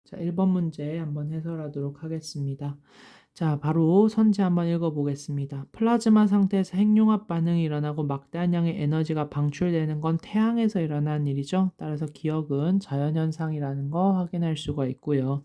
자, 1번 문제 한번 해설하도록 하겠습니다. 자, 바로 선지 한번 읽어보겠습니다. 플라즈마 상태에서 핵융합 반응이 일어나고 막대한 양의 에너지가 방출되는 건 태양에서 일어나는 일이죠. 따라서 기억은 자연현상이라는 거 확인할 수가 있고요.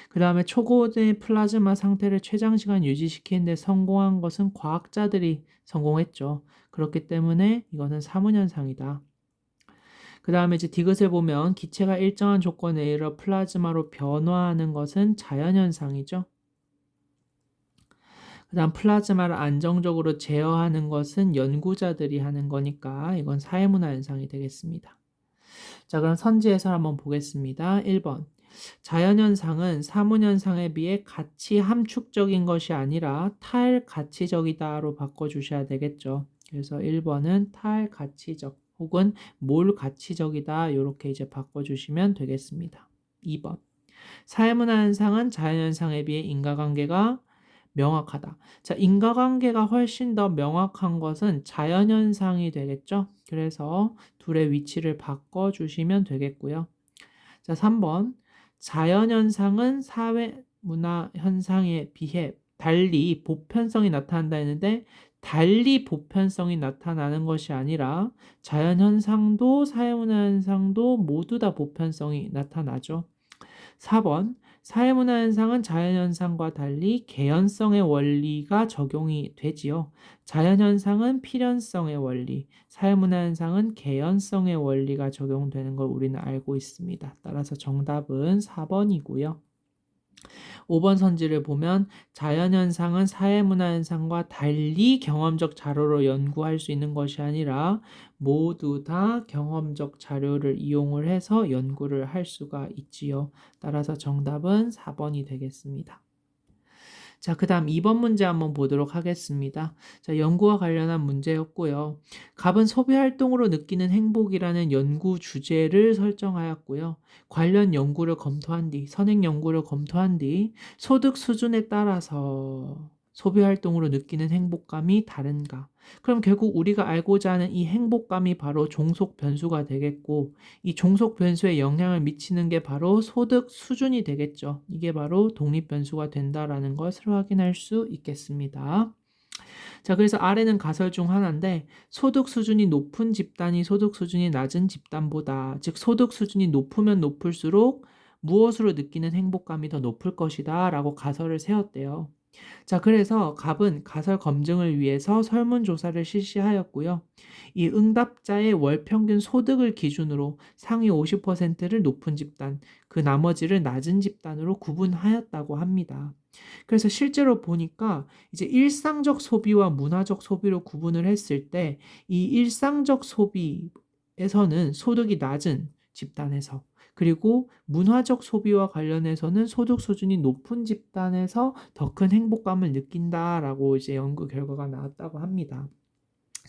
그 다음에 초고온의 플라즈마 상태를 최장시간 유지시키는 데 성공한 것은 과학자들이 성공했죠. 그렇기 때문에 이거는 사문현상이다. 그 다음에 이제 디귿을 보면 기체가 일정한 조건에 이르러 플라즈마로 변화하는 것은 자연현상이죠. 그 다음 플라즈마를 안정적으로 제어하는 것은 연구자들이 하는 거니까 이건 사회문화 현상이 되겠습니다. 자, 그럼 선지 해설 한번 보겠습니다. 1번. 자연현상은 사문현상에 비해 가치 함축적인 것이 아니라 탈가치적이다로 바꿔주셔야 되겠죠. 그래서 1번은 탈가치적 혹은 몰가치적이다 이렇게 이제 바꿔주시면 되겠습니다. 2번. 사회문화 현상은 자연현상에 비해 인과관계가 명확하다. 자, 인과관계가 훨씬 더 명확한 것은 자연현상이 되겠죠. 그래서 둘의 위치를 바꿔주시면 되겠고요. 자, 3번. 자연현상은 사회문화 현상에 비해 달리 보편성이 나타난다 했는데 달리 보편성이 나타나는 것이 아니라 자연현상도 사회문화 현상도 모두 다 보편성이 나타나죠. 4번. 사회문화 현상은 자연현상과 달리 개연성의 원리가 적용이 되지요. 자연현상은 필연성의 원리, 사회문화 현상은 개연성의 원리가 적용되는 걸 우리는 알고 있습니다. 따라서 정답은 4번이고요. 5번 선지를 보면 자연현상은 사회문화현상과 달리 경험적 자료로 연구할 수 있는 것이 아니라 모두 다 경험적 자료를 이용을 해서 연구를 할 수가 있지요. 따라서 정답은 4번이 되겠습니다. 자, 그 다음 2번 문제 한번 보도록 하겠습니다. 자, 연구와 관련한 문제였고요. 갑은 소비 활동으로 느끼는 행복이라는 연구 주제를 설정하였고요. 관련 연구를 검토한 뒤, 선행 연구를 검토한 뒤 소득 수준에 따라서 소비 활동으로 느끼는 행복감이 다른가? 그럼 결국 우리가 알고자 하는 이 행복감이 바로 종속 변수가 되겠고, 이 종속 변수에 영향을 미치는 게 바로 소득 수준이 되겠죠. 이게 바로 독립 변수가 된다라는 것을 확인할 수 있겠습니다. 자, 그래서 아래는 가설 중 하나인데 소득 수준이 높은 집단이 소득 수준이 낮은 집단보다, 즉 소득 수준이 높으면 높을수록 무엇으로 느끼는 행복감이 더 높을 것이다 라고 가설을 세웠대요. 자, 그래서 갑은 가설 검증을 위해서 설문조사를 실시하였고요. 이 응답자의 월 평균 소득을 기준으로 상위 50%를 높은 집단, 그 나머지를 낮은 집단으로 구분하였다고 합니다. 그래서 실제로 보니까 이제 일상적 소비와 문화적 소비로 구분을 했을 때 이 일상적 소비에서는 소득이 낮은 집단에서, 그리고 문화적 소비와 관련해서는 소득 수준이 높은 집단에서 더 큰 행복감을 느낀다라고 이제 연구 결과가 나왔다고 합니다.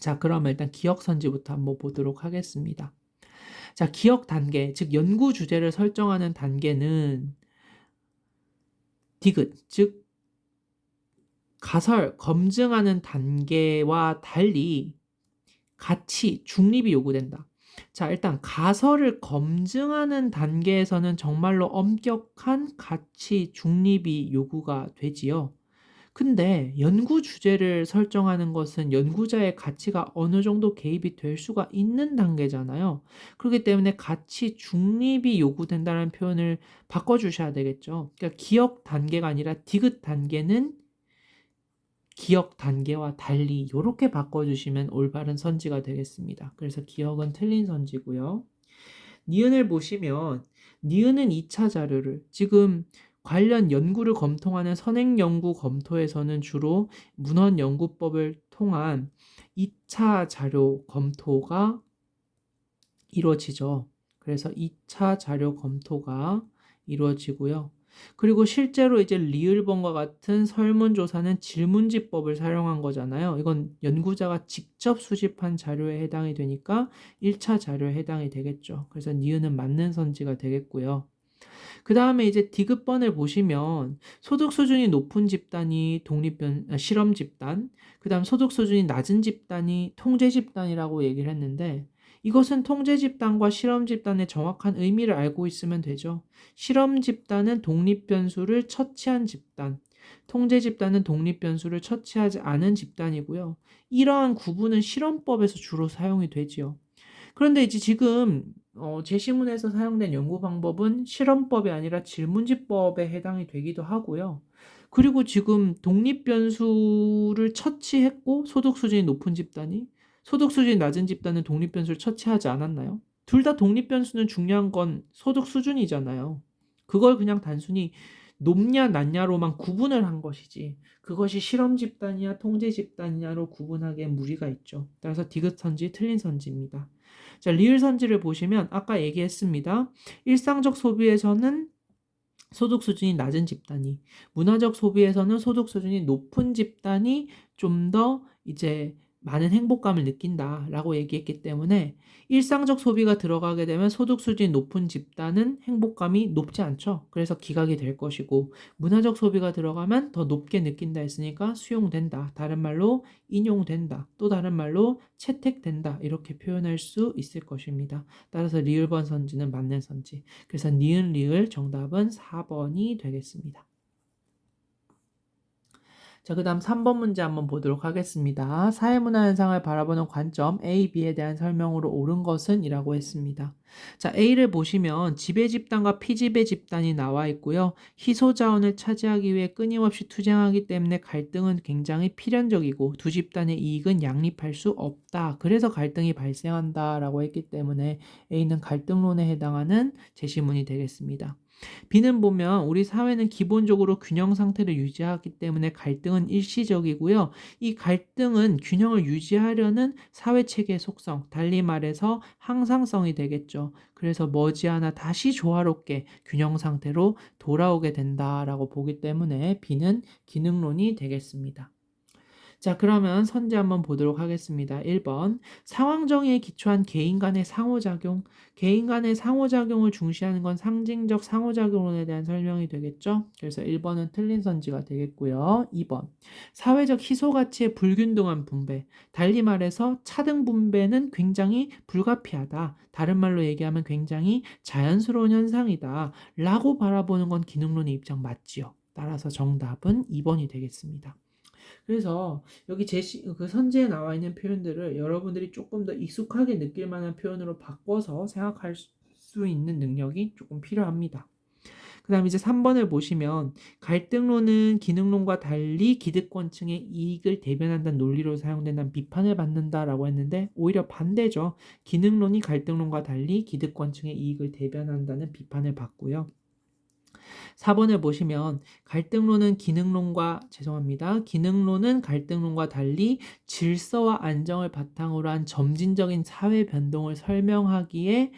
자, 그러면 일단 기억 선지부터 한번 보도록 하겠습니다. 자, 기억 단계, 즉 연구 주제를 설정하는 단계는 디귿, 즉 가설 검증하는 단계와 달리 가치, 중립이 요구된다. 자, 일단 가설을 검증하는 단계에서는 정말로 엄격한 가치, 중립이 요구가 되지요. 근데 연구 주제를 설정하는 것은 연구자의 가치가 어느 정도 개입이 될 수가 있는 단계잖아요. 그렇기 때문에 가치 중립이 요구된다는 표현을 바꿔주셔야 되겠죠. 그러니까 기억 단계가 아니라 디귿 단계는 기억 단계와 달리 이렇게 바꿔주시면 올바른 선지가 되겠습니다. 그래서 기억은 틀린 선지고요. 니은을 보시면 니은은 2차 자료를, 지금 관련 연구를 검토하는 선행연구 검토에서는 주로 문헌연구법을 통한 2차 자료 검토가 이루어지죠. 그래서 2차 자료 검토가 이루어지고요. 그리고 실제로 이제 리을번과 같은 설문조사는 질문지법을 사용한 거잖아요. 이건 연구자가 직접 수집한 자료에 해당이 되니까 1차 자료에 해당이 되겠죠. 그래서 니은은 맞는 선지가 되겠고요. 그 다음에 이제 디귿번을 보시면 소득 수준이 높은 집단이 실험 집단, 그 다음 소득 수준이 낮은 집단이 통제 집단이라고 얘기를 했는데 이것은 통제 집단과 실험 집단의 정확한 의미를 알고 있으면 되죠. 실험 집단은 독립 변수를 처치한 집단, 통제 집단은 독립 변수를 처치하지 않은 집단이고요. 이러한 구분은 실험법에서 주로 사용이 되지요. 그런데 이제 지금 제시문에서 사용된 연구 방법은 실험법이 아니라 질문지법에 해당이 되기도 하고요. 그리고 지금 독립 변수를 처치했고 소득 수준이 높은 집단이 소득 수준이 낮은 집단은 독립 변수를 처치하지 않았나요? 둘 다 독립 변수는 중요한 건 소득 수준이잖아요. 그걸 그냥 단순히 높냐 낮냐로만 구분을 한 것이지 그것이 실험 집단이냐 통제 집단이냐로 구분하기엔 무리가 있죠. 따라서 디귿 선지 틀린 선지입니다. 자, 리을 선지를 보시면 아까 얘기했습니다. 일상적 소비에서는 소득 수준이 낮은 집단이, 문화적 소비에서는 소득 수준이 높은 집단이 좀 더 이제 많은 행복감을 느낀다라고 얘기했기 때문에 일상적 소비가 들어가게 되면 소득 수준이 높은 집단은 행복감이 높지 않죠. 그래서 기각이 될 것이고 문화적 소비가 들어가면 더 높게 느낀다 했으니까 수용된다. 다른 말로 인용된다. 또 다른 말로 채택된다. 이렇게 표현할 수 있을 것입니다. 따라서 리을번 선지는 맞는 선지. 그래서 니은 리을 정답은 4번이 되겠습니다. 자, 그 다음 3번 문제 한번 보도록 하겠습니다. 사회문화 현상을 바라보는 관점 A, B에 대한 설명으로 옳은 것은? 이라고 했습니다. 자, A를 보시면 지배 집단과 피지배 집단이 나와 있고요. 희소 자원을 차지하기 위해 끊임없이 투쟁하기 때문에 갈등은 굉장히 필연적이고 두 집단의 이익은 양립할 수 없다. 그래서 갈등이 발생한다 라고 했기 때문에 A는 갈등론에 해당하는 제시문이 되겠습니다. B는 보면 우리 사회는 기본적으로 균형 상태를 유지하기 때문에 갈등은 일시적이고요. 이 갈등은 균형을 유지하려는 사회체계의 속성, 달리 말해서 항상성이 되겠죠. 그래서 머지않아 다시 조화롭게 균형 상태로 돌아오게 된다라고 보기 때문에 B는 기능론이 되겠습니다. 자, 그러면 선지 한번 보도록 하겠습니다. 1번 상황 정의에 기초한 개인 간의 상호작용. 개인 간의 상호작용을 중시하는 건 상징적 상호작용론에 대한 설명이 되겠죠. 그래서 1번은 틀린 선지가 되겠고요. 2번 사회적 희소가치의 불균등한 분배. 달리 말해서 차등 분배는 굉장히 불가피하다. 다른 말로 얘기하면 굉장히 자연스러운 현상이다. 라고 바라보는 건 기능론의 입장 맞지요. 따라서 정답은 2번이 되겠습니다. 그래서 여기 그 선지에 나와 있는 표현들을 여러분들이 조금 더 익숙하게 느낄 만한 표현으로 바꿔서 생각할 수 있는 능력이 조금 필요합니다. 그 다음 이제 3번을 보시면 갈등론은 기능론과 달리 기득권층의 이익을 대변한다는 논리로 사용된다는 비판을 받는다라고 했는데 오히려 반대죠. 기능론이 갈등론과 달리 기득권층의 이익을 대변한다는 비판을 받고요. 4번을 보시면 기능론은 갈등론과 달리 질서와 안정을 바탕으로 한 점진적인 사회 변동을 설명하기에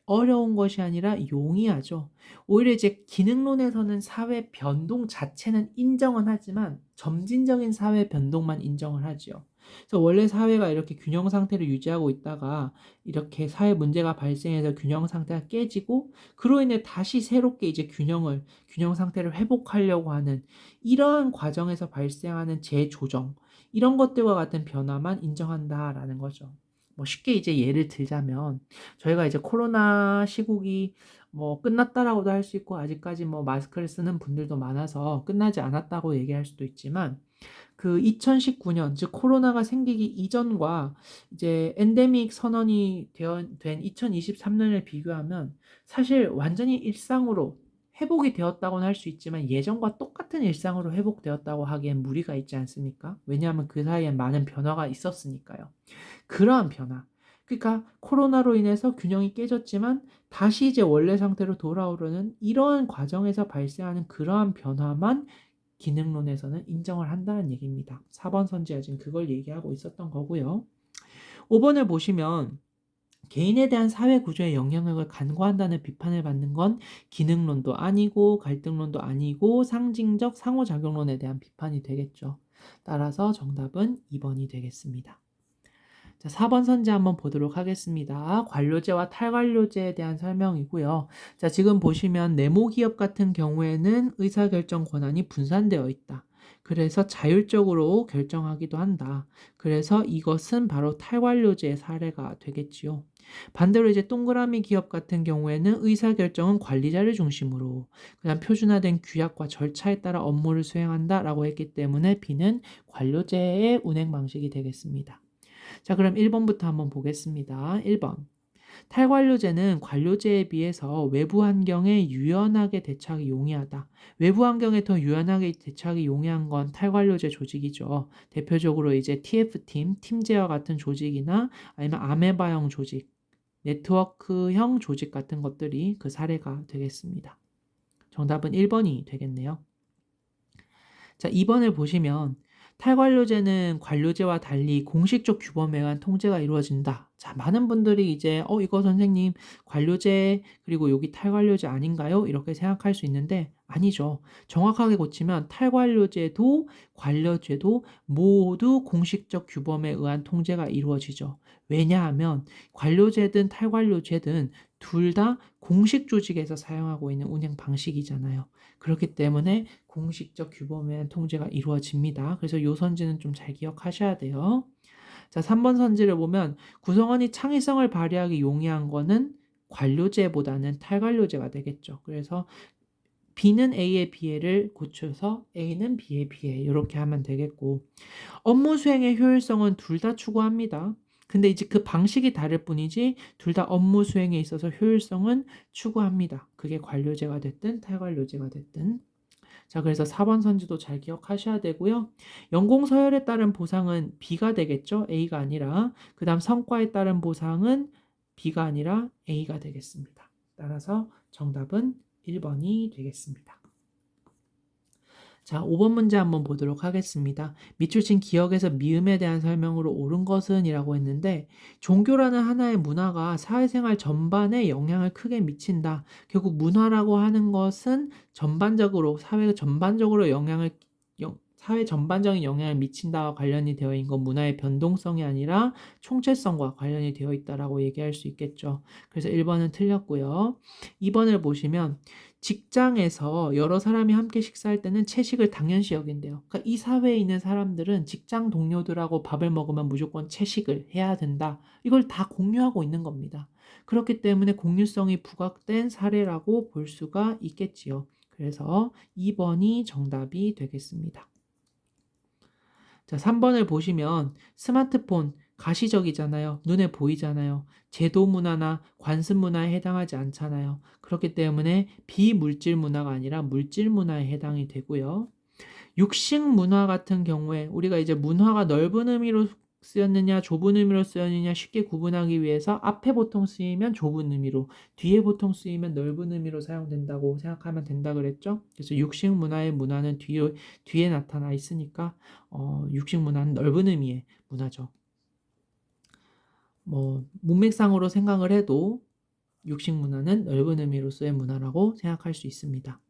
어려운 것이 아니라 용이하죠. 오히려 이제 기능론에서는 사회 변동 자체는 인정은 하지만 점진적인 사회 변동만 인정을 하지요. 그래서 원래 사회가 이렇게 균형 상태를 유지하고 있다가 이렇게 사회 문제가 발생해서 균형 상태가 깨지고 그로 인해 다시 새롭게 이제 균형 상태를 회복하려고 하는 이러한 과정에서 발생하는 재조정 이런 것들과 같은 변화만 인정한다라는 거죠. 뭐 쉽게 이제 예를 들자면 저희가 이제 코로나 시국이 뭐 끝났다라고도 할 수 있고 아직까지 뭐 마스크를 쓰는 분들도 많아서 끝나지 않았다고 얘기할 수도 있지만 그 2019년 즉 코로나가 생기기 이전과 이제 엔데믹 선언이 된 2023년을 비교하면 사실 완전히 일상으로 회복이 되었다고는 할 수 있지만 예전과 똑같은 일상으로 회복되었다고 하기엔 무리가 있지 않습니까? 왜냐하면 그 사이에 많은 변화가 있었으니까요. 그러한 변화. 그러니까 코로나로 인해서 균형이 깨졌지만 다시 이제 원래 상태로 돌아오려는 이러한 과정에서 발생하는 그러한 변화만 기능론에서는 인정을 한다는 얘기입니다. 4번 선지가 지금 그걸 얘기하고 있었던 거고요. 5번을 보시면 개인에 대한 사회 구조의 영향력을 간과한다는 비판을 받는 건 기능론도 아니고 갈등론도 아니고 상징적 상호작용론에 대한 비판이 되겠죠. 따라서 정답은 2번이 되겠습니다. 자, 4번 선지 한번 보도록 하겠습니다. 관료제와 탈관료제에 대한 설명이고요. 자, 지금 보시면 네모기업 같은 경우에는 의사결정 권한이 분산되어 있다. 그래서 자율적으로 결정하기도 한다. 그래서 이것은 바로 탈관료제의 사례가 되겠지요. 반대로 이제 동그라미 기업 같은 경우에는 의사결정은 관리자를 중심으로, 그다음 표준화된 규약과 절차에 따라 업무를 수행한다라고 했기 때문에 B는 관료제의 운행 방식이 되겠습니다. 자, 그럼 1번부터 한번 보겠습니다. 1번. 탈관료제는 관료제에 비해서 외부 환경에 유연하게 대처하기 용이하다. 외부 환경에 더 유연하게 대처하기 용이한 건 탈관료제 조직이죠. 대표적으로 이제 TF팀, 팀제와 같은 조직이나 아니면 아메바형 조직, 네트워크형 조직 같은 것들이 그 사례가 되겠습니다. 정답은 1번이 되겠네요. 자, 2번을 보시면 탈관료제는 관료제와 달리 공식적 규범에 의한 통제가 이루어진다. 자, 많은 분들이 이제 이거 선생님 관료제 그리고 여기 탈관료제 아닌가요? 이렇게 생각할 수 있는데 아니죠. 정확하게 고치면 탈관료제도 관료제도 모두 공식적 규범에 의한 통제가 이루어지죠. 왜냐하면 관료제든 탈관료제든 둘 다 공식 조직에서 사용하고 있는 운영 방식이잖아요. 그렇기 때문에 공식적 규범에 의한 통제가 이루어집니다. 그래서 요 선지는 좀 잘 기억하셔야 돼요. 자, 3번 선지를 보면 구성원이 창의성을 발휘하기 용이한 거는 관료제보다는 탈관료제가 되겠죠. 그래서 B는 A의 비해를 고쳐서 A는 B의 비해 이렇게 하면 되겠고, 업무 수행의 효율성은 둘 다 추구합니다. 근데 이제 그 방식이 다를 뿐이지 둘 다 업무 수행에 있어서 효율성은 추구합니다. 그게 관료제가 됐든 탈관료제가 됐든. 자, 그래서 4번 선지도 잘 기억하셔야 되고요. 연공서열에 따른 보상은 B가 되겠죠. A가 아니라. 그 다음 성과에 따른 보상은 B가 아니라 A가 되겠습니다. 따라서 정답은 1번이 되겠습니다. 자, 5번 문제 한번 보도록 하겠습니다. 밑줄 친 기억에서 미음에 대한 설명으로 옳은 것은 이라고 했는데, 종교라는 하나의 문화가 사회생활 전반에 영향을 크게 미친다. 결국 문화라고 하는 것은 전반적으로 사회 전반적으로 사회 전반적인 영향을 미친다와 관련이 되어 있는 건 문화의 변동성이 아니라 총체성과 관련이 되어 있다라고 얘기할 수 있겠죠. 그래서 1번은 틀렸고요. 2번을 보시면 직장에서 여러 사람이 함께 식사할 때는 채식을 당연시 여긴대요. 그러니까 이 사회에 있는 사람들은 직장 동료들하고 밥을 먹으면 무조건 채식을 해야 된다. 이걸 다 공유하고 있는 겁니다. 그렇기 때문에 공유성이 부각된 사례라고 볼 수가 있겠지요. 그래서 2번이 정답이 되겠습니다. 자, 3번을 보시면 스마트폰 가시적이잖아요. 눈에 보이잖아요. 제도 문화나 관습 문화에 해당하지 않잖아요. 그렇기 때문에 비물질 문화가 아니라 물질 문화에 해당이 되고요. 육식 문화 같은 경우에 우리가 이제 문화가 넓은 의미로 쓰였느냐 좁은 의미로 쓰였느냐 쉽게 구분하기 위해서 앞에 보통 쓰이면 좁은 의미로, 뒤에 보통 쓰이면 넓은 의미로 사용된다고 생각하면 된다 그랬죠. 그래서 육식 문화의 문화는 뒤에 나타나 있으니까 육식 문화는 넓은 의미의 문화죠. 문맥상으로 생각을 해도 육식 문화는 넓은 의미로서의 문화라고 생각할 수 있습니다.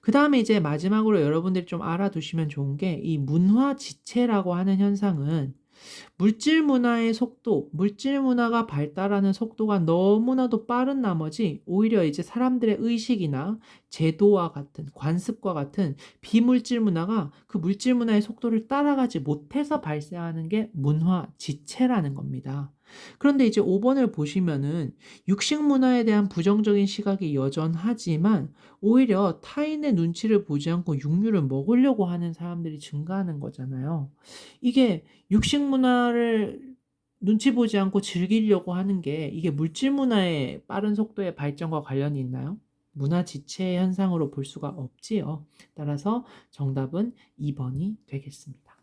그 다음에 이제 마지막으로 여러분들이 좀 알아두시면 좋은 게 이 문화 지체라고 하는 현상은 물질 문화의 속도, 물질 문화가 발달하는 속도가 너무나도 빠른 나머지 오히려 이제 사람들의 의식이나 제도와 같은 관습과 같은 비물질 문화가 그 물질 문화의 속도를 따라가지 못해서 발생하는 게 문화 지체라는 겁니다. 그런데 이제 5번을 보시면은 육식 문화에 대한 부정적인 시각이 여전하지만 오히려 타인의 눈치를 보지 않고 육류를 먹으려고 하는 사람들이 증가하는 거잖아요. 이게 육식 문화를 눈치 보지 않고 즐기려고 하는 게 이게 물질 문화의 빠른 속도의 발전과 관련이 있나요? 문화 지체 현상으로 볼 수가 없지요. 따라서 정답은 2번이 되겠습니다.